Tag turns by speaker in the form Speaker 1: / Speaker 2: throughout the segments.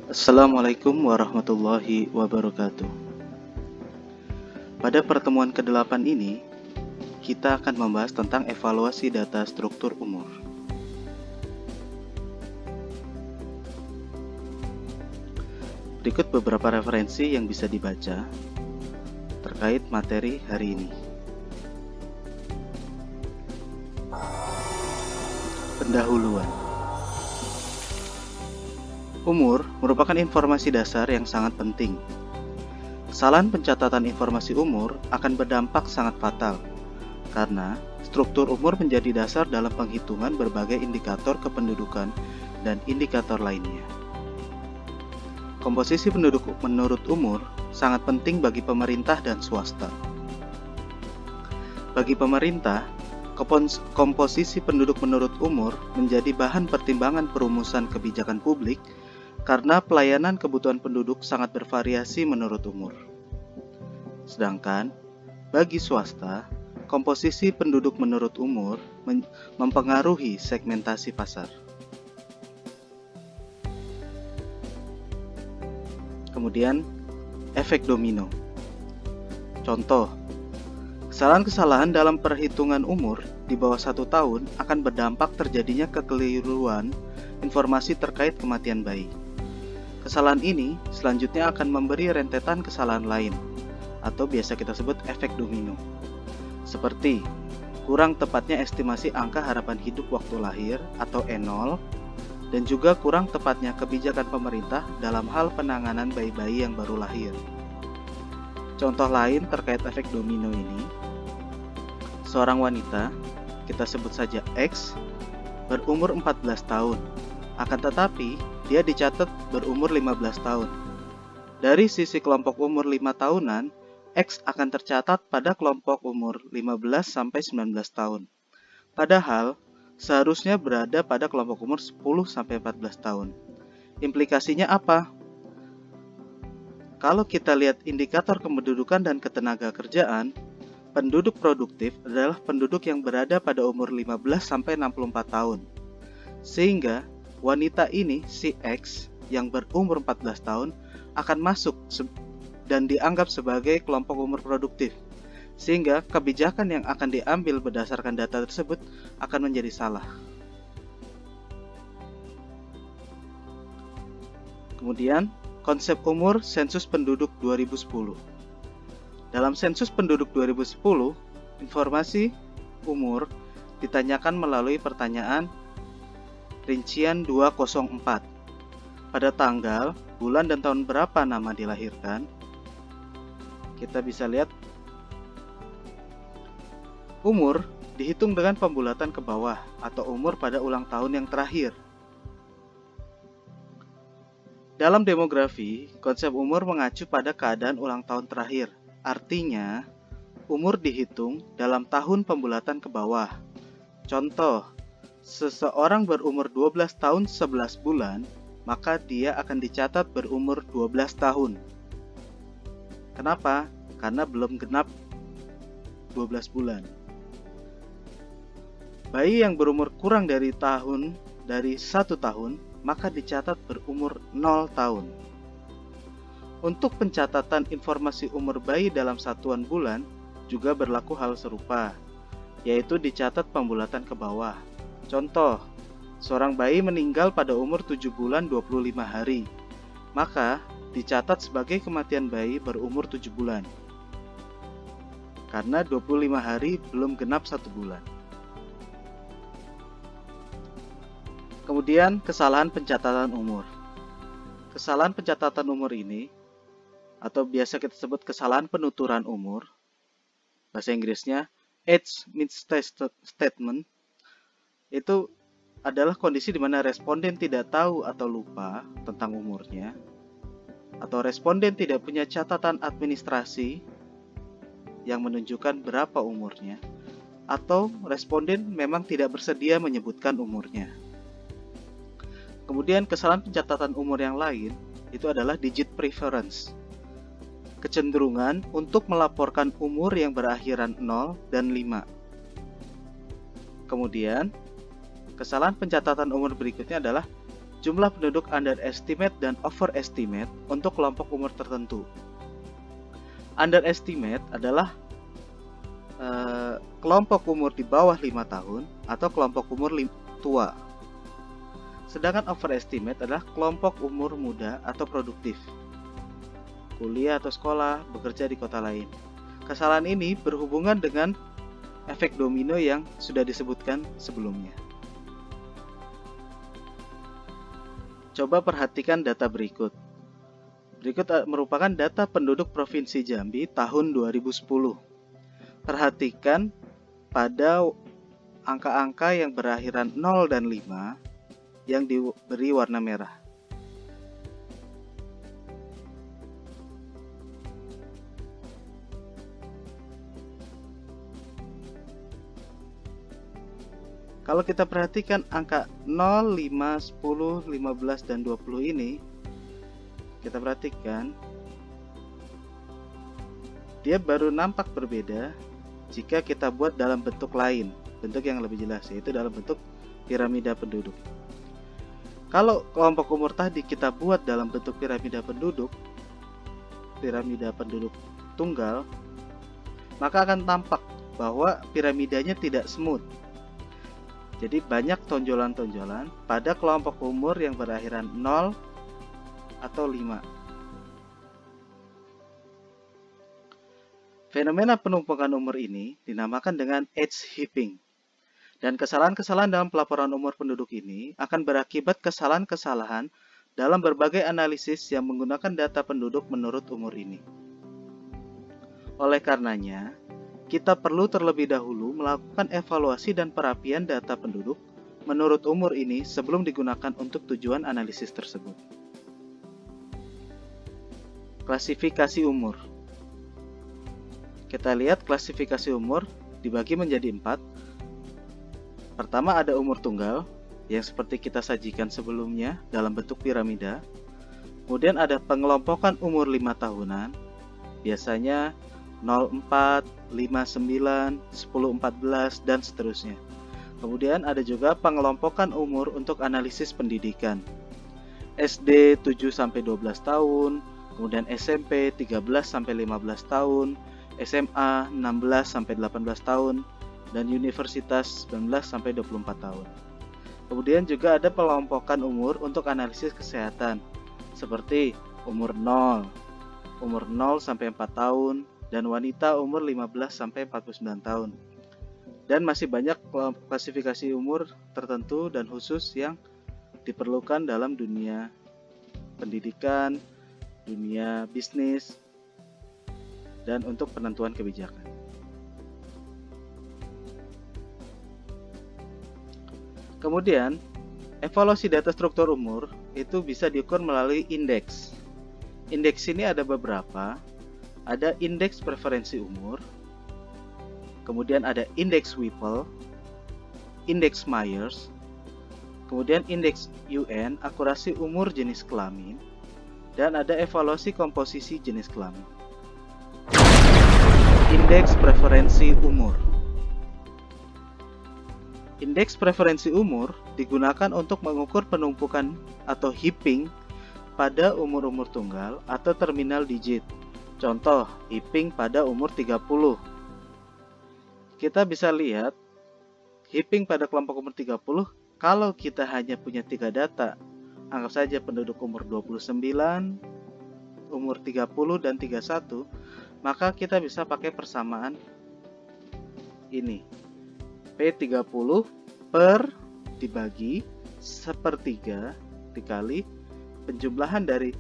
Speaker 1: Assalamualaikum warahmatullahi wabarakatuh. Pada pertemuan ke-8 ini, kita akan membahas tentang evaluasi data struktur umur. Berikut beberapa referensi yang bisa dibaca terkait materi hari ini. Pendahuluan. Umur merupakan informasi dasar yang sangat penting. Kesalahan pencatatan informasi umur akan berdampak sangat fatal, karena struktur umur menjadi dasar dalam penghitungan berbagai indikator kependudukan dan indikator lainnya. Komposisi penduduk menurut umur sangat penting bagi pemerintah dan swasta. Bagi pemerintah, komposisi penduduk menurut umur menjadi bahan pertimbangan perumusan kebijakan publik karena pelayanan kebutuhan penduduk sangat bervariasi menurut umur. Sedangkan, bagi swasta, komposisi penduduk menurut umur mempengaruhi segmentasi pasar. Kemudian, efek domino. Contoh, kesalahan-kesalahan dalam perhitungan umur di bawah 1 tahun akan berdampak terjadinya kekeliruan informasi terkait kematian bayi. Kesalahan ini selanjutnya akan memberi rentetan kesalahan lain, atau biasa kita sebut efek domino. Seperti kurang tepatnya estimasi angka harapan hidup waktu lahir atau E0, dan juga kurang tepatnya kebijakan pemerintah dalam hal penanganan bayi-bayi yang baru lahir. Contoh lain terkait efek domino ini, seorang wanita, kita sebut saja X, berumur 14 tahun, akan tetapi dia dicatat berumur 15 tahun. Dari sisi kelompok umur 5 tahunan, X akan tercatat pada kelompok umur 15-19 tahun. Padahal, seharusnya berada pada kelompok umur 10-14 tahun. Implikasinya apa? Kalau kita lihat indikator kependudukan dan ketenaga kerjaan, penduduk produktif adalah penduduk yang berada pada umur 15-64 tahun. Sehingga, wanita ini, si X, yang berumur 14 tahun, akan masuk dan dianggap sebagai kelompok umur produktif. Sehingga kebijakan yang akan diambil berdasarkan data tersebut akan menjadi salah. Kemudian, konsep umur sensus penduduk 2010. Dalam sensus penduduk 2010, informasi umur ditanyakan melalui pertanyaan rincian 204. Pada tanggal, bulan, dan tahun berapa nama dilahirkan, kita bisa lihat umur dihitung dengan pembulatan ke bawah atau umur pada ulang tahun yang terakhir. Dalam demografi, konsep umur mengacu pada keadaan ulang tahun terakhir. Artinya, umur dihitung dalam tahun pembulatan ke bawah. Contoh, seseorang berumur 12 tahun 11 bulan, maka dia akan dicatat berumur 12 tahun. Kenapa? Karena belum genap 12 bulan. Bayi yang berumur kurang dari 1 tahun, maka dicatat berumur 0 tahun. Untuk pencatatan informasi umur bayi dalam satuan bulan juga berlaku hal serupa, yaitu dicatat pembulatan ke bawah. Contoh, seorang bayi meninggal pada umur 7 bulan 25 hari, maka dicatat sebagai kematian bayi berumur 7 bulan. Karena 25 hari belum genap 1 bulan. Kemudian, kesalahan pencatatan umur. Kesalahan pencatatan umur ini, atau biasa kita sebut kesalahan penuturan umur, bahasa Inggrisnya age misstatement, itu adalah kondisi di mana responden tidak tahu atau lupa tentang umurnya, atau responden tidak punya catatan administrasi yang menunjukkan berapa umurnya, atau responden memang tidak bersedia menyebutkan umurnya. Kemudian kesalahan pencatatan umur yang lain itu adalah digit preference, kecenderungan untuk melaporkan umur yang berakhiran 0 dan 5. Kemudian, kesalahan pencatatan umur berikutnya adalah jumlah penduduk underestimate dan overestimate untuk kelompok umur tertentu. Underestimate adalah kelompok umur di bawah 5 tahun atau kelompok umur tua. Sedangkan overestimate adalah kelompok umur muda atau produktif, kuliah atau sekolah, bekerja di kota lain. Kesalahan ini berhubungan dengan efek domino yang sudah disebutkan sebelumnya. Coba perhatikan data berikut. Berikut merupakan data penduduk Provinsi Jambi tahun 2010. Perhatikan pada angka-angka yang berakhiran 0 dan 5 yang diberi warna merah. Kalau kita perhatikan angka 0, 5, 10, 15, dan 20 ini, kita perhatikan dia baru nampak berbeda jika kita buat dalam bentuk lain, bentuk yang lebih jelas, yaitu dalam bentuk piramida penduduk. Kalau kelompok umur tadi kita buat dalam bentuk piramida penduduk tunggal, maka akan tampak bahwa piramidanya tidak smooth. Jadi banyak tonjolan-tonjolan pada kelompok umur yang berakhiran 0 atau 5. Fenomena penumpukan umur ini dinamakan dengan age heaping. Dan kesalahan-kesalahan dalam pelaporan umur penduduk ini akan berakibat kesalahan-kesalahan dalam berbagai analisis yang menggunakan data penduduk menurut umur ini. Oleh karenanya, kita perlu terlebih dahulu melakukan evaluasi dan perapian data penduduk menurut umur ini sebelum digunakan untuk tujuan analisis tersebut. Klasifikasi umur. Kita lihat klasifikasi umur dibagi menjadi 4. Pertama ada umur tunggal, yang seperti kita sajikan sebelumnya dalam bentuk piramida. Kemudian ada pengelompokan umur 5 tahunan, biasanya 04, 59, 10-14, dan seterusnya. Kemudian ada juga pengelompokan umur untuk analisis pendidikan. SD 7-12 tahun, kemudian SMP 13-15 tahun, SMA 16-18 tahun, dan universitas 19-24 tahun. Kemudian juga ada pengelompokan umur untuk analisis kesehatan, seperti umur 0 sampai 4 tahun, dan wanita umur 15-49 tahun. Dan masih banyak klasifikasi umur tertentu dan khusus yang diperlukan dalam dunia pendidikan, dunia bisnis, dan untuk penentuan kebijakan. Kemudian, evaluasi data struktur umur itu bisa diukur melalui indeks. Indeks ini ada beberapa. Ada indeks preferensi umur, kemudian ada indeks Whipple, indeks Myers, kemudian indeks UN akurasi umur jenis kelamin, dan ada evaluasi komposisi jenis kelamin. Indeks preferensi umur. Indeks preferensi umur digunakan untuk mengukur penumpukan atau heaping pada umur-umur tunggal atau terminal digit. Contoh, heaping pada umur 30. Kita bisa lihat heaping pada kelompok umur 30 kalau kita hanya punya 3 data. Anggap saja penduduk umur 29, umur 30, dan 31, maka kita bisa pakai persamaan ini. P30 per dibagi sepertiga dikali penjumlahan dari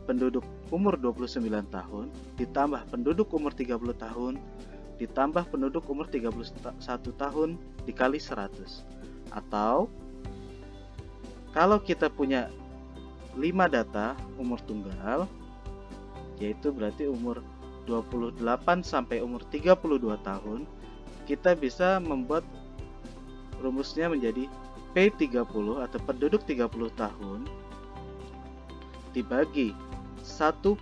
Speaker 1: penduduk umur 29 tahun ditambah penduduk umur 30 tahun ditambah penduduk umur 31 tahun dikali 100. Atau kalau kita punya 5 data umur tunggal, yaitu berarti umur 28 sampai umur 32 tahun, kita bisa membuat rumusnya menjadi P30 atau penduduk 30 tahun dibagi 1/5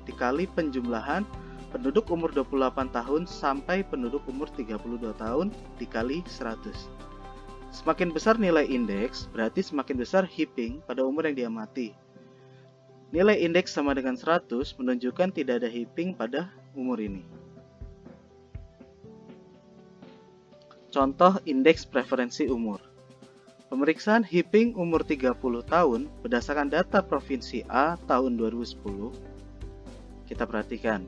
Speaker 1: dikali penjumlahan penduduk umur 28 tahun sampai penduduk umur 32 tahun dikali 100. Semakin besar nilai indeks, berarti semakin besar heaping pada umur yang diamati. Nilai indeks sama dengan 100 menunjukkan tidak ada heaping pada umur ini. Contoh indeks preferensi umur. Pemeriksaan heaping umur 30 tahun berdasarkan data Provinsi A tahun 2010. Kita perhatikan.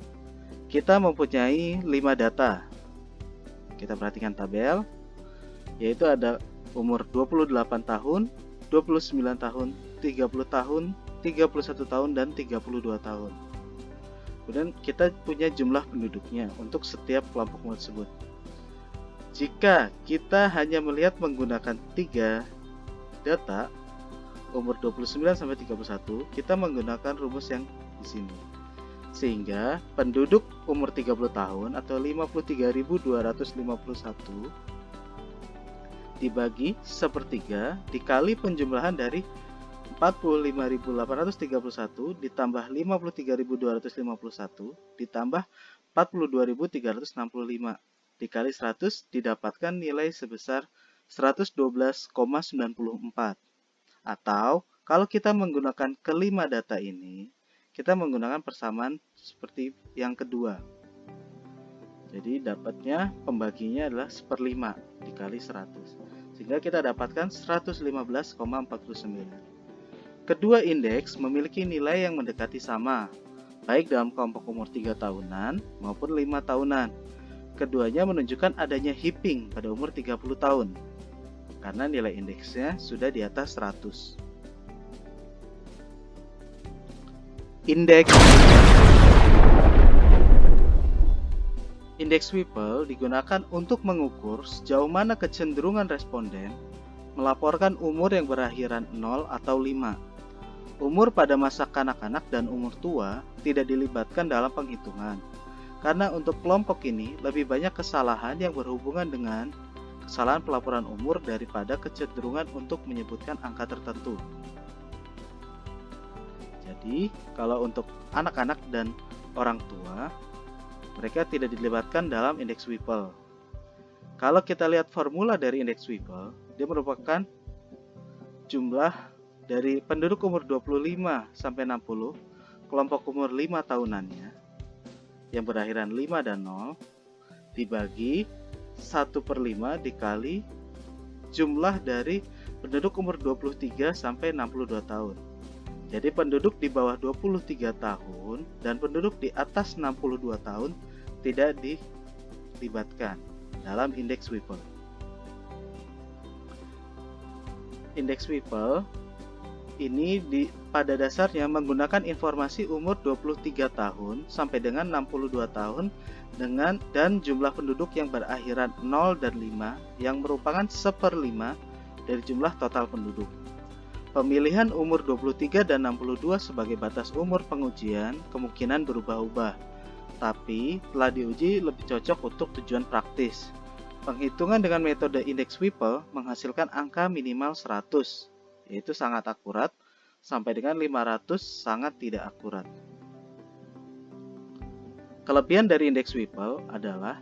Speaker 1: Kita mempunyai 5 data. Kita perhatikan tabel, yaitu ada umur 28 tahun, 29 tahun, 30 tahun, 31 tahun, dan 32 tahun. Kemudian kita punya jumlah penduduknya untuk setiap kelompok umur tersebut. Jika kita hanya melihat menggunakan 3 data, umur 29 sampai 31, kita menggunakan rumus yang di sini. Sehingga penduduk umur 30 tahun atau 53.251 dibagi sepertiga dikali penjumlahan dari 45.831 ditambah 53.251 ditambah 42.365 dikali 100 didapatkan nilai sebesar 112,94. Atau kalau kita menggunakan kelima data ini, kita menggunakan persamaan seperti yang kedua. Jadi dapatnya pembaginya adalah 1/5 dikali 100. Sehingga kita dapatkan 115,49. Kedua indeks memiliki nilai yang mendekati sama, baik dalam kelompok umur 3 tahunan maupun 5 tahunan. Keduanya menunjukkan adanya heaping pada umur 30 tahun, karena nilai indeksnya sudah di atas 100. Indeks Whipple digunakan untuk mengukur sejauh mana kecenderungan responden melaporkan umur yang berakhiran 0 atau 5. Umur pada masa kanak-kanak dan umur tua tidak dilibatkan dalam penghitungan, karena untuk kelompok ini lebih banyak kesalahan yang berhubungan dengan kesalahan pelaporan umur daripada kecenderungan untuk menyebutkan angka tertentu. Jadi, kalau untuk anak-anak dan orang tua, mereka tidak dilibatkan dalam indeks Whipple. Kalau kita lihat formula dari indeks Whipple, dia merupakan jumlah dari penduduk umur 25 sampai 60, kelompok umur 5 tahunannya, yang berakhiran 5 dan 0, dibagi 1/5 dikali jumlah dari penduduk umur 23 sampai 62 tahun. Jadi penduduk di bawah 23 tahun dan penduduk di atas 62 tahun tidak dilibatkan dalam indeks Whipple. Indeks Whipple ini pada dasarnya menggunakan informasi umur 23 tahun sampai dengan 62 tahun dan jumlah penduduk yang berakhiran 0 dan 5 yang merupakan 1/5 dari jumlah total penduduk. Pemilihan umur 23 dan 62 sebagai batas umur pengujian kemungkinan berubah-ubah, tapi telah diuji lebih cocok untuk tujuan praktis. Penghitungan dengan metode indeks Whipple menghasilkan angka minimal 100, yaitu sangat akurat, sampai dengan 500 sangat tidak akurat. Kelebihan dari indeks Whipple adalah: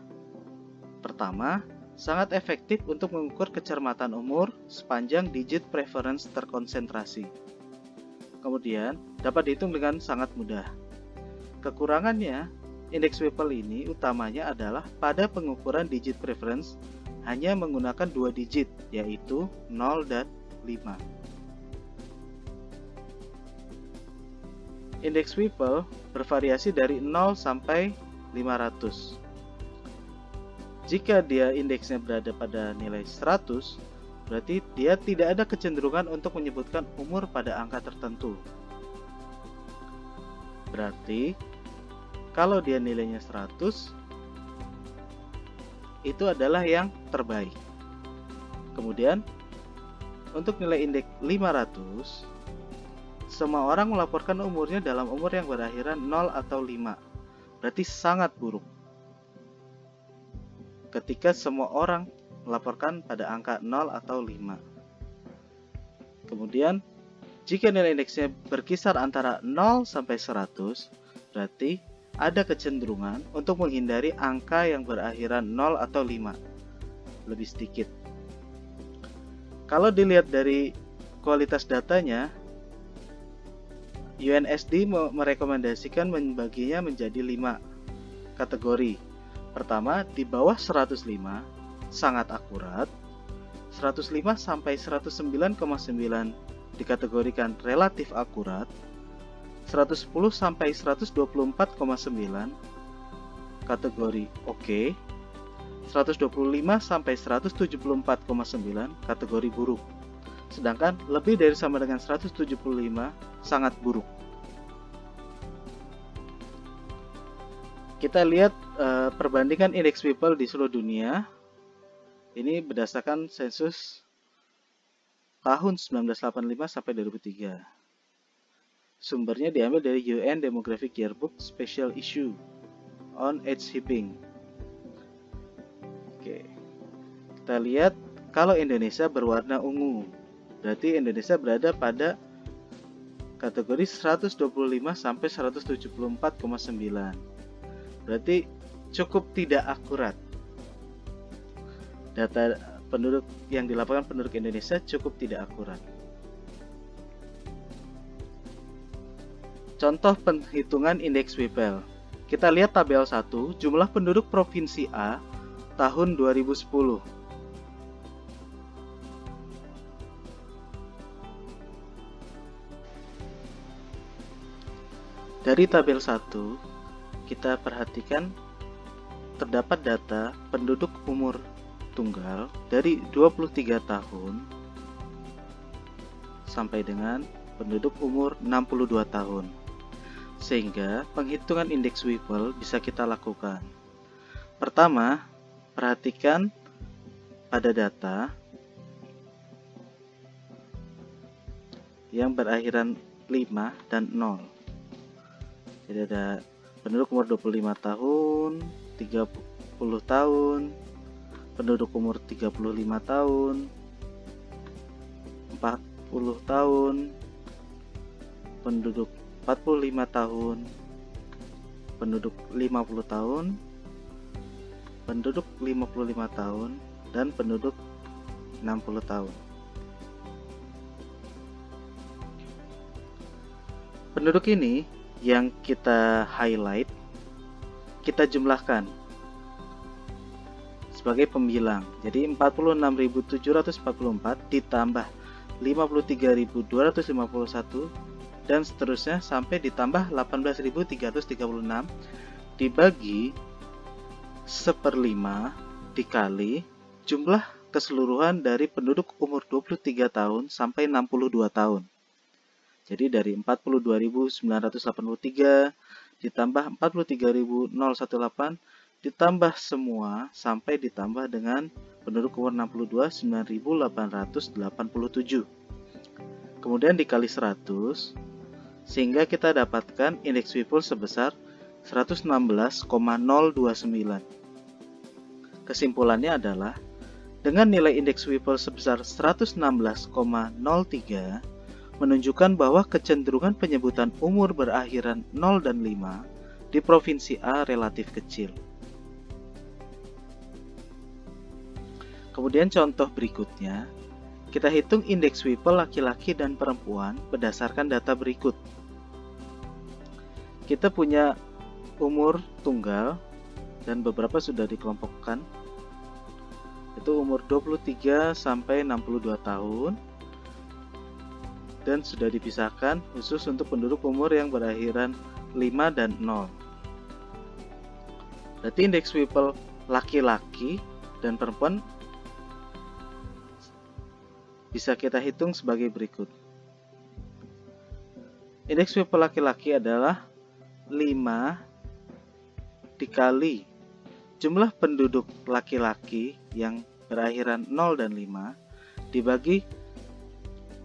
Speaker 1: pertama, sangat efektif untuk mengukur kecermatan umur sepanjang digit preference terkonsentrasi. Kemudian, dapat dihitung dengan sangat mudah. Kekurangannya, indeks Whipple ini utamanya adalah pada pengukuran digit preference hanya menggunakan 2 digit, yaitu 0 dan 5. Indeks Whipple bervariasi dari 0 sampai 500. Jika dia indeksnya berada pada nilai 100, berarti dia tidak ada kecenderungan untuk menyebutkan umur pada angka tertentu. Berarti kalau dia nilainya 100, itu adalah yang terbaik. Kemudian untuk nilai indeks 500, semua orang melaporkan umurnya dalam umur yang berakhiran 0 atau 5. Berarti sangat buruk. Ketika semua orang melaporkan pada angka 0 atau 5. Kemudian, jika nilai indeksnya berkisar antara 0 sampai 100, berarti ada kecenderungan untuk menghindari angka yang berakhiran 0 atau 5. Lebih sedikit. Kalau dilihat dari kualitas datanya, UNSD merekomendasikan membaginya menjadi 5 kategori. Pertama, di bawah 105 sangat akurat, 105 sampai 109,9 dikategorikan relatif akurat, 110 sampai 124,9 kategori oke, 125 sampai 174,9 kategori buruk. Sedangkan lebih dari sama dengan 175 sangat buruk. Kita lihat perbandingan indeks people di seluruh dunia. Ini berdasarkan sensus tahun 1985 sampai 2003. Sumbernya diambil dari UN Demographic Yearbook Special Issue on Age Shipping. Oke. Kita lihat kalau Indonesia berwarna ungu, berarti Indonesia berada pada kategori 125 sampai 174,9. Berarti cukup tidak akurat. Data penduduk yang dilaporkan penduduk Indonesia cukup tidak akurat. Contoh penghitungan indeks WIPEL. Kita lihat tabel 1, jumlah penduduk provinsi A tahun 2010. Dari tabel 1, kita perhatikan terdapat data penduduk umur tunggal dari 23 tahun sampai dengan penduduk umur 62 tahun. Sehingga penghitungan indeks WIPEL bisa kita lakukan. Pertama, perhatikan pada data yang berakhiran 5 dan 0. Jadi ada penduduk umur 25 tahun, 30 tahun, penduduk umur 35 tahun, 40 tahun, penduduk 45 tahun, penduduk 50 tahun, penduduk 55 tahun, dan penduduk 60 tahun. Penduduk ini yang kita highlight, kita jumlahkan sebagai pembilang. Jadi 46.744 ditambah 53.251 dan seterusnya sampai ditambah 18.336 dibagi 1/5 dikali jumlah keseluruhan dari penduduk umur 23 tahun sampai 62 tahun. Jadi dari 42.983 ditambah 43.018 ditambah semua sampai ditambah dengan penduduk umur 62 9.887. Kemudian dikali 100 sehingga kita dapatkan indeks WIPEL sebesar 116,029. Kesimpulannya adalah dengan nilai indeks WIPEL sebesar 116,03 menunjukkan bahwa kecenderungan penyebutan umur berakhiran 0 dan 5 di Provinsi A relatif kecil. Kemudian contoh berikutnya, kita hitung indeks WIPEL laki-laki dan perempuan berdasarkan data berikut. Kita punya umur tunggal dan beberapa sudah dikelompokkan. Itu umur 23 sampai 62 tahun. Dan sudah dipisahkan khusus untuk penduduk umur yang berakhiran 5 dan 0. Berarti indeks WIPEL laki-laki dan perempuan bisa kita hitung sebagai berikut. Indeks WIPEL laki-laki adalah 5 dikali jumlah penduduk laki-laki yang berakhiran 0 dan 5 dibagi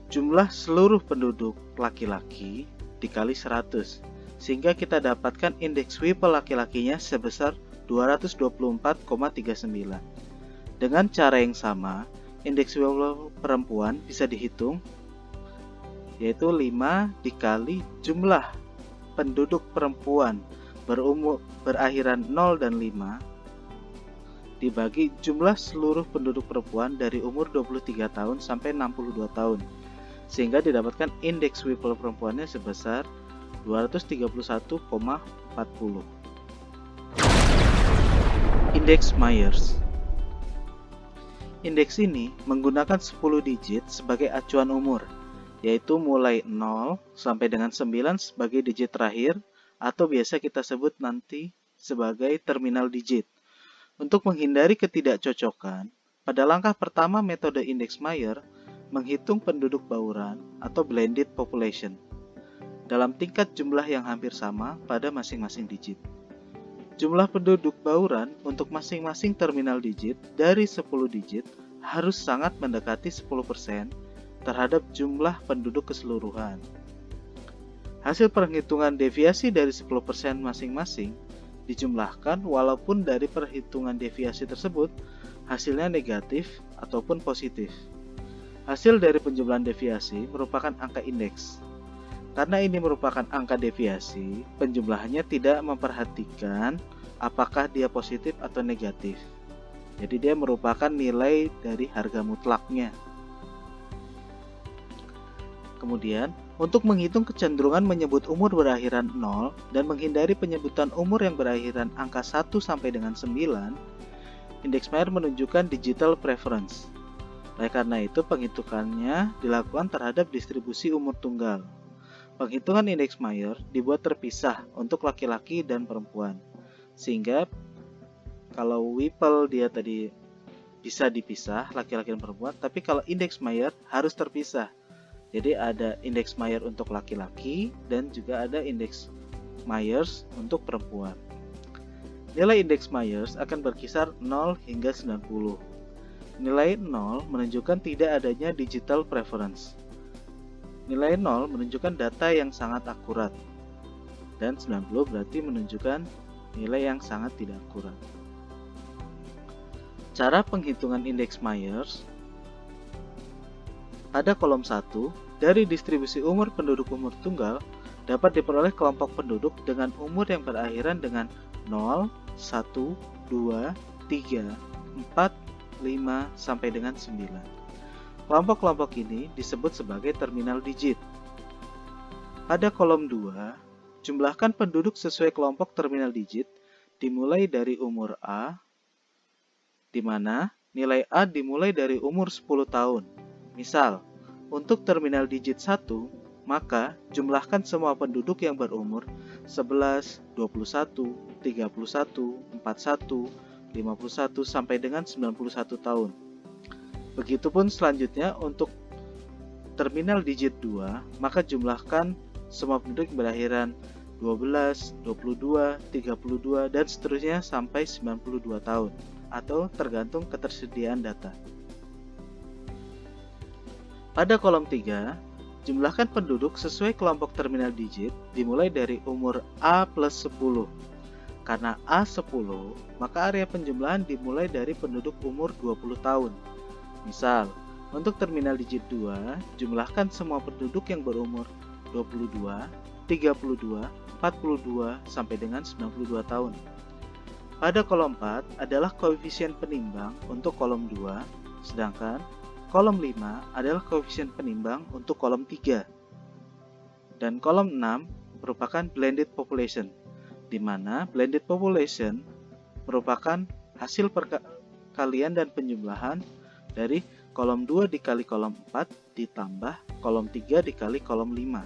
Speaker 1: jumlah seluruh penduduk laki-laki dikali 100, sehingga kita dapatkan indeks WIPEL laki-lakinya sebesar 224,39. Dengan cara yang sama, indeks WIPEL perempuan bisa dihitung, yaitu 5 dikali jumlah penduduk perempuan berakhiran 0 dan 5 dibagi jumlah seluruh penduduk perempuan dari umur 23 tahun sampai 62 tahun, sehingga didapatkan indeks Whipple perempuannya sebesar 231,40. Indeks Myers. Indeks ini menggunakan 10 digit sebagai acuan umur, yaitu mulai 0 sampai dengan 9 sebagai digit terakhir, atau biasa kita sebut nanti sebagai terminal digit. Untuk menghindari ketidakcocokan, pada langkah pertama metode indeks Myers menghitung penduduk bauran atau blended population dalam tingkat jumlah yang hampir sama pada masing-masing digit. Jumlah penduduk bauran untuk masing-masing terminal digit dari 10 digit harus sangat mendekati 10% terhadap jumlah penduduk keseluruhan. Hasil perhitungan deviasi dari 10% masing-masing dijumlahkan walaupun dari perhitungan deviasi tersebut hasilnya negatif ataupun positif. Hasil dari penjumlahan deviasi merupakan angka indeks. Karena ini merupakan angka deviasi, penjumlahannya tidak memperhatikan apakah dia positif atau negatif. Jadi dia merupakan nilai dari harga mutlaknya. Kemudian, untuk menghitung kecenderungan menyebut umur berakhiran 0 dan menghindari penyebutan umur yang berakhiran angka 1 sampai dengan 9, indeks Myers menunjukkan digital preference. Oleh karena itu, penghitungannya dilakukan terhadap distribusi umur tunggal. Penghitungan indeks Myers dibuat terpisah untuk laki-laki dan perempuan. Sehingga kalau Whipple dia tadi bisa dipisah laki-laki dan perempuan, tapi kalau indeks Myers harus terpisah. Jadi ada indeks Myers untuk laki-laki dan juga ada indeks Myers untuk perempuan. Nilai indeks Myers akan berkisar 0 hingga 90. Nilai 0 menunjukkan tidak adanya digital preference. Nilai 0 menunjukkan data yang sangat akurat. Dan 90 berarti menunjukkan nilai yang sangat tidak akurat. Cara penghitungan indeks Myers pada kolom 1, dari distribusi umur penduduk umur tunggal dapat diperoleh kelompok penduduk dengan umur yang berakhiran dengan 0, 1, 2, 3, 4, 5, sampai dengan 9. Kelompok-kelompok ini disebut sebagai terminal digit. Pada kolom 2, jumlahkan penduduk sesuai kelompok terminal digit dimulai dari umur A, di mana nilai A dimulai dari umur 10 tahun. Misal, untuk terminal digit 1, maka jumlahkan semua penduduk yang berumur 11, 21, 31, 41, 51, sampai dengan 91 tahun. Begitupun selanjutnya untuk terminal digit 2, maka jumlahkan semua penduduk yang berakhiran 12, 22, 32, dan seterusnya sampai 92 tahun, atau tergantung ketersediaan data. Pada kolom 3, jumlahkan penduduk sesuai kelompok terminal digit dimulai dari umur A plus 10. Karena A 10, maka area penjumlahan dimulai dari penduduk umur 20 tahun. Misal, untuk terminal digit 2, jumlahkan semua penduduk yang berumur 22, 32, 42, sampai dengan 92 tahun. Pada kolom 4 adalah koefisien penimbang untuk kolom 2, sedangkan kolom 5 adalah koefisien penimbang untuk kolom 3. Dan kolom 6 merupakan blended population, di mana blended population merupakan hasil perkalian dan penjumlahan dari kolom 2 dikali kolom 4 ditambah kolom 3 dikali kolom 5.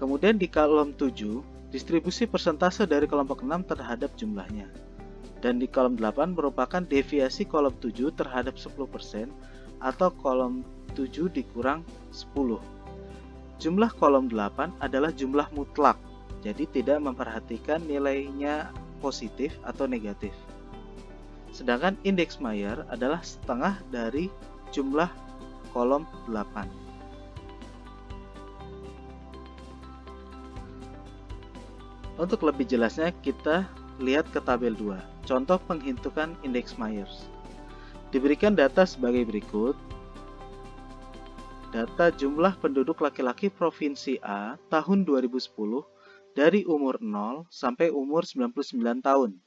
Speaker 1: Kemudian di kolom 7, distribusi persentase dari kelompok 6 terhadap jumlahnya. Dan di kolom 8 merupakan deviasi kolom 7 terhadap 10% atau kolom 7 dikurang 10. Jumlah kolom 8 adalah jumlah mutlak, jadi tidak memperhatikan nilainya positif atau negatif. Sedangkan indeks Myers adalah setengah dari jumlah kolom 8. Untuk lebih jelasnya kita lihat ke tabel 2, contoh penghitungan indeks Myers. Diberikan data sebagai berikut. Data jumlah penduduk laki-laki Provinsi A tahun 2010 dari umur 0 sampai umur 99 tahun.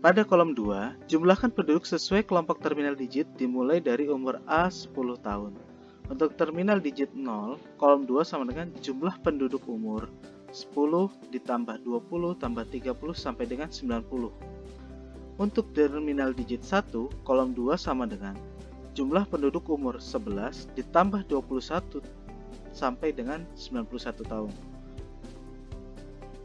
Speaker 1: Pada kolom 2, jumlahkan penduduk sesuai kelompok terminal digit dimulai dari umur A 10 tahun. Untuk terminal digit 0, kolom 2 sama dengan jumlah penduduk umur 10 ditambah 20 tambah 30 sampai dengan 90. Untuk terminal digit 1, kolom 2 sama dengan jumlah penduduk umur 11 ditambah 21 sampai dengan 91 tahun.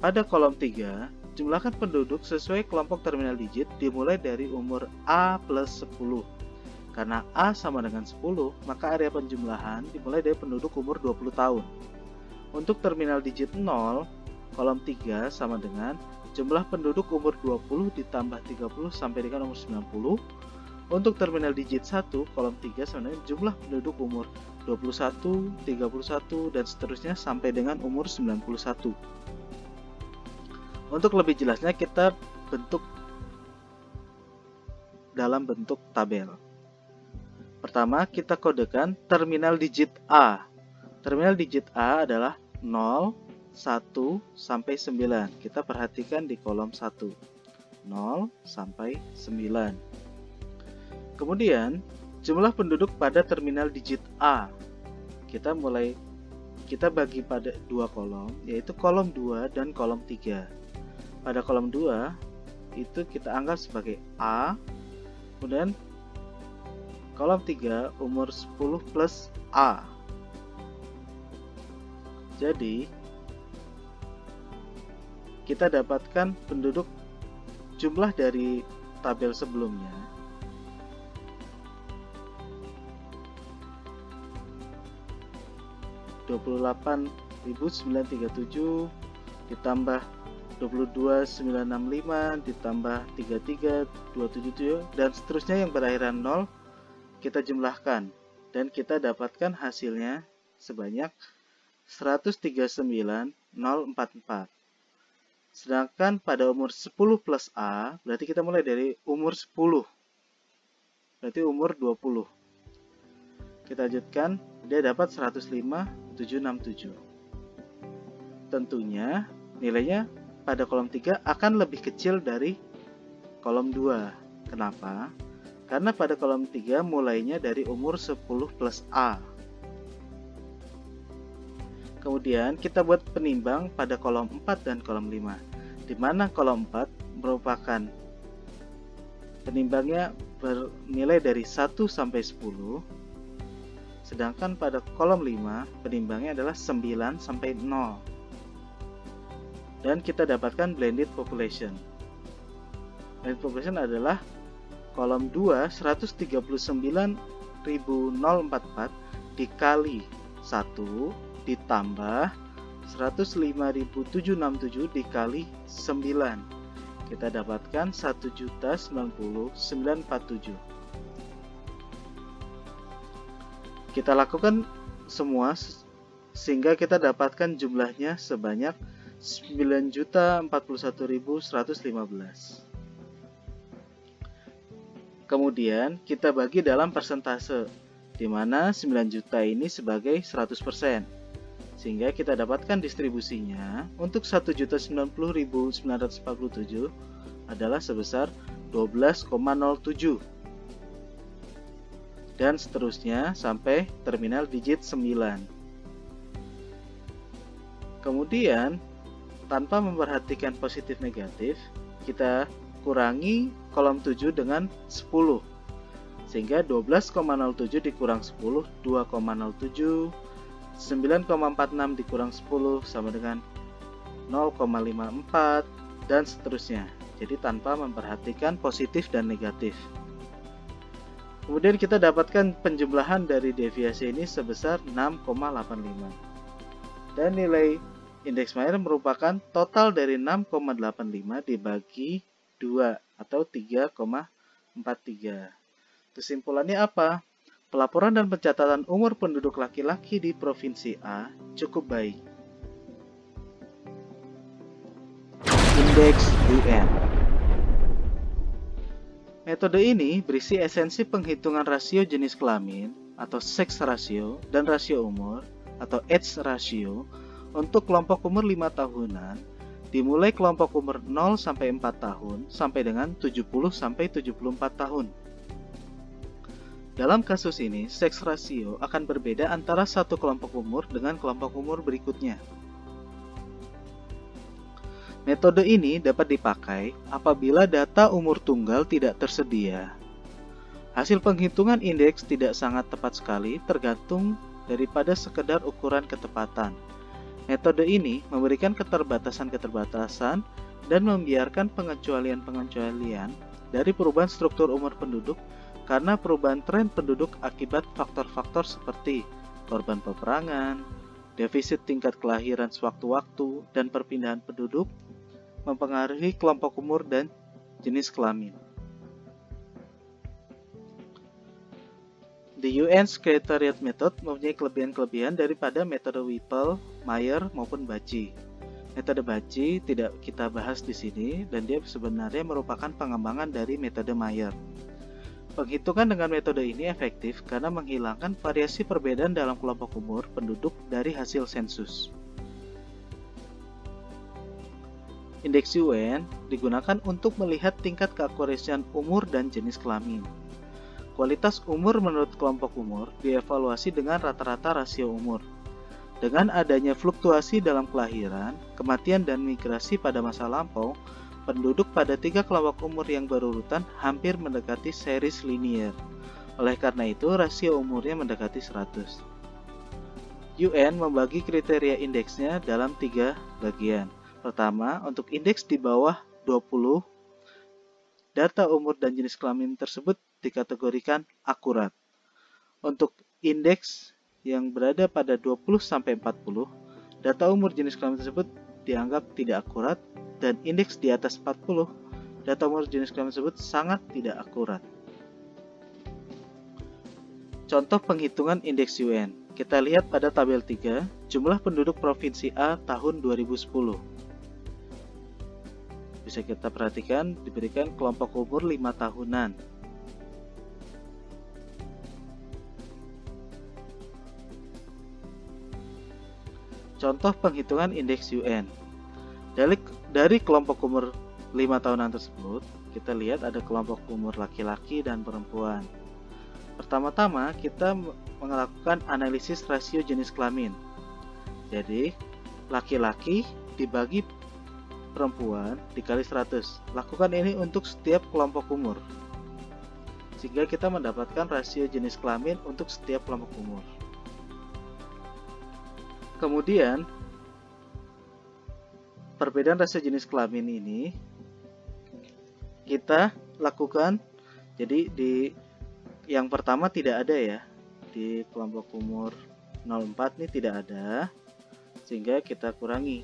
Speaker 1: Pada kolom 3, jumlahkan penduduk sesuai kelompok terminal digit dimulai dari umur A plus 10. Karena A sama dengan 10, maka area penjumlahan dimulai dari penduduk umur 20 tahun. Untuk terminal digit 0, kolom 3 sama dengan jumlah penduduk umur 20 ditambah 30 sampai dengan umur 90. Untuk terminal digit 1, kolom 3 sama dengan jumlah penduduk umur 21, 31, dan seterusnya sampai dengan umur 91. Untuk lebih jelasnya kita bentuk dalam bentuk tabel. Pertama, kita kodekan terminal digit A. Terminal digit A adalah 0, 1, sampai 9. Kita perhatikan di kolom 1. 0 sampai 9. Kemudian, jumlah penduduk pada terminal digit A. Kita bagi pada dua kolom, yaitu kolom 2 dan kolom 3. Pada kolom 2 itu kita anggap sebagai A, kemudian kolom 3 umur 10 plus A. Jadi kita dapatkan penduduk jumlah dari tabel sebelumnya. (28.937) ditambah 22.965 ditambah 33.277 dan seterusnya yang berakhiran 0 kita jumlahkan dan kita dapatkan hasilnya sebanyak 139.044. Sedangkan pada umur 10 plus A berarti kita mulai dari umur 10, berarti umur 20. Kita lanjutkan, dia dapat 105.767. Tentunya nilainya pada kolom 3 akan lebih kecil dari kolom 2. Kenapa? Karena pada kolom 3 mulainya dari umur 10 plus A. Kemudian kita buat penimbang pada kolom 4 dan kolom 5. Di mana kolom 4 merupakan penimbangnya bernilai dari 1 sampai 10. Sedangkan pada kolom 5 penimbangnya adalah 9 sampai 0. Dan kita dapatkan blended population. Blended population adalah kolom 2 139.044 dikali 1 ditambah 105.767 dikali 9. Kita dapatkan 1.090.947. Kita lakukan semua sehingga kita dapatkan jumlahnya sebanyak 9.041.115. Kemudian kita bagi dalam persentase, di mana 9 juta ini sebagai 100%. Sehingga kita dapatkan distribusinya untuk 1.090.947 adalah sebesar 12,07. Dan seterusnya sampai terminal digit 9. Kemudian tanpa memperhatikan positif negatif, kita kurangi kolom 7 dengan 10. Sehingga 12,07 dikurang 10, 2,07. 9,46 dikurang 10 sama dengan 0,54 dan seterusnya. Jadi tanpa memperhatikan positif dan negatif. Kemudian kita dapatkan penjumlahan dari deviasi ini sebesar 6,85. Dan nilai indeks Mayer merupakan total dari 6,85 dibagi 2 atau 3,43. Kesimpulannya apa? Pelaporan dan pencatatan umur penduduk laki-laki di Provinsi A cukup baik. Indeks UN. Metode ini berisi esensi penghitungan rasio jenis kelamin atau sex ratio dan rasio umur atau age ratio untuk kelompok umur 5 tahunan dimulai kelompok umur 0 sampai 4 tahun sampai dengan 70 sampai 74 tahun. Dalam kasus ini, seks rasio akan berbeda antara satu kelompok umur dengan kelompok umur berikutnya. Metode ini dapat dipakai apabila data umur tunggal tidak tersedia. Hasil penghitungan indeks tidak sangat tepat sekali tergantung daripada sekedar ukuran ketepatan. Metode ini memberikan keterbatasan-keterbatasan dan membiarkan pengecualian-pengecualian dari perubahan struktur umur penduduk karena perubahan tren penduduk akibat faktor-faktor seperti korban peperangan, defisit tingkat kelahiran sewaktu-waktu, dan perpindahan penduduk mempengaruhi kelompok umur dan jenis kelamin. The UN Secretariat Method mempunyai kelebihan-kelebihan daripada metode Whipple, Mayer, maupun Bacci. Metode Bacci tidak kita bahas di sini dan dia sebenarnya merupakan pengembangan dari metode Mayer. Penghitungan dengan metode ini efektif karena menghilangkan variasi perbedaan dalam kelompok umur penduduk dari hasil sensus. Indeks UN digunakan untuk melihat tingkat keakurasian umur dan jenis kelamin. Kualitas umur menurut kelompok umur dievaluasi dengan rata-rata rasio umur. Dengan adanya fluktuasi dalam kelahiran, kematian, dan migrasi pada masa lampau, penduduk pada 3 kelompok umur yang berurutan hampir mendekati series linier. Oleh karena itu, rasio umurnya mendekati 100. UN membagi kriteria indeksnya dalam 3 bagian. Pertama, untuk indeks di bawah 20, data umur dan jenis kelamin tersebut dikategorikan akurat. Untuk indeks yang berada pada 20-40, data umur jenis kelamin tersebut dianggap tidak akurat, dan indeks di atas 40, data umur jenis kelamin tersebut sangat tidak akurat. Contoh penghitungan indeks UN. Kita lihat pada tabel 3, jumlah penduduk Provinsi A tahun 2010. Bisa kita perhatikan diberikan kelompok umur 5 tahunan. Contoh penghitungan indeks UN. Dari kelompok umur 5 tahunan tersebut, kita lihat ada kelompok umur laki-laki dan perempuan. Pertama-tama kita melakukan analisis rasio jenis kelamin. Jadi, laki-laki dibagi perempuan dikali 100. Lakukan ini untuk setiap kelompok umur, sehingga kita mendapatkan rasio jenis kelamin untuk setiap kelompok umur. Kemudian, perbedaan rasio jenis kelamin ini kita lakukan. Jadi di yang pertama tidak ada ya, di kelompok umur 04 ini tidak ada, sehingga kita kurangi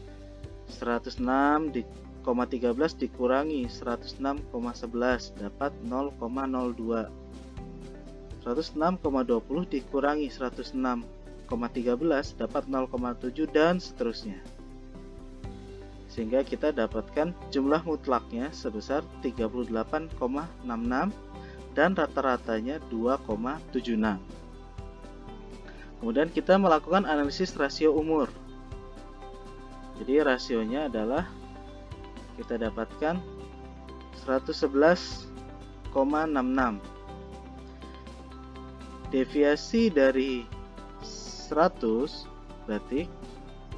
Speaker 1: 106,13 dikurangi 106,11 dapat 0,02. 106,20 dikurangi 106,13 dapat 0,7 dan seterusnya. Sehingga kita dapatkan jumlah mutlaknya sebesar 38,66 dan rata-ratanya 2,76. Kemudian kita melakukan analisis rasio umur. Jadi rasionya adalah kita dapatkan 111,66. Deviasi dari 100 berarti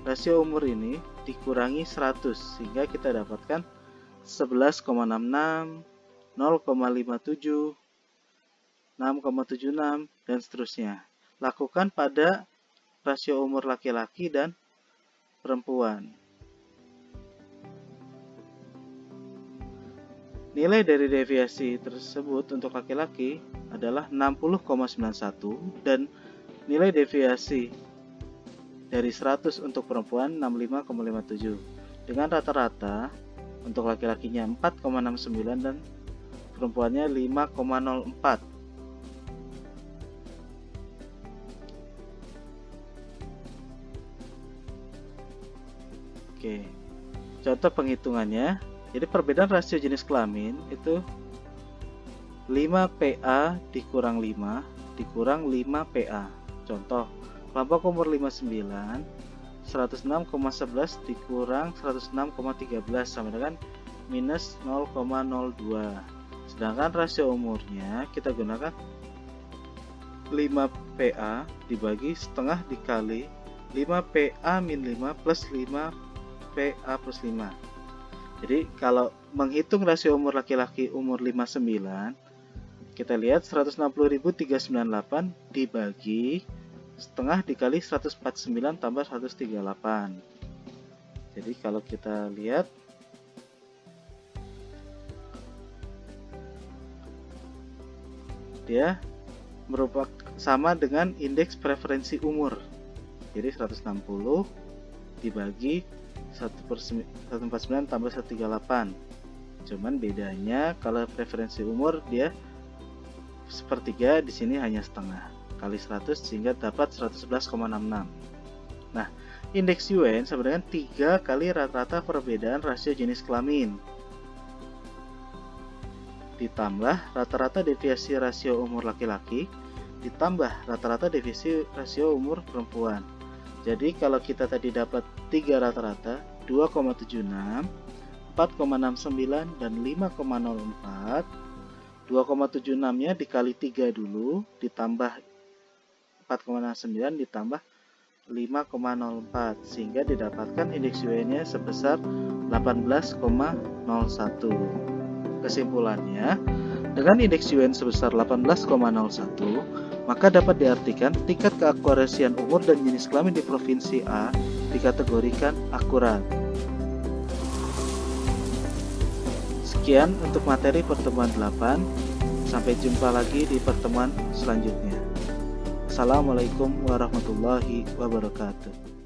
Speaker 1: rasio umur ini dikurangi 100 sehingga kita dapatkan 11,66, 0,57, 6,76 dan seterusnya. Lakukan pada rasio umur laki-laki dan perempuan. Nilai dari deviasi tersebut untuk laki-laki adalah 60,91 dan nilai deviasi dari 100 untuk perempuan 65,57. Dengan rata-rata untuk laki-lakinya 4,69 dan perempuannya 5,04. Oke, contoh penghitungannya. Jadi perbedaan rasio jenis kelamin itu 5 PA dikurang 5 dikurang 5 PA. Contoh, kelompok umur 59 106,11 dikurang 106,13 sama dengan minus 0,02. Sedangkan rasio umurnya kita gunakan 5 PA dibagi setengah dikali 5 PA min 5 plus 5 PA plus 5. Jadi kalau menghitung rasio umur laki-laki umur 59, kita lihat 160.398 dibagi setengah dikali 149 tambah 138. Jadi kalau kita lihat dia merupakan sama dengan indeks preferensi umur. Jadi 160 dibagi 149 tambah 138. Cuman bedanya kalau preferensi umur dia sepertiga, di sini hanya setengah kali 100 sehingga dapat 111,66. Nah, indeks UN sama dengan 3 kali rata-rata perbedaan rasio jenis kelamin ditambah rata-rata deviasi rasio umur laki-laki ditambah rata-rata deviasi rasio umur perempuan. Jadi kalau kita tadi dapat 3 rata-rata 2,76, 4,69 dan 5,04, 2,76 nya dikali 3 dulu ditambah 4,69 ditambah 5,04 sehingga didapatkan indeks UN nya sebesar 18,01. Kesimpulannya, dengan indeks UN sebesar 18,01, maka dapat diartikan tingkat keakurasian umur dan jenis kelamin di Provinsi A dikategorikan akurat. Sekian untuk materi pertemuan 8. Sampai jumpa lagi di pertemuan selanjutnya. Assalamualaikum warahmatullahi wabarakatuh.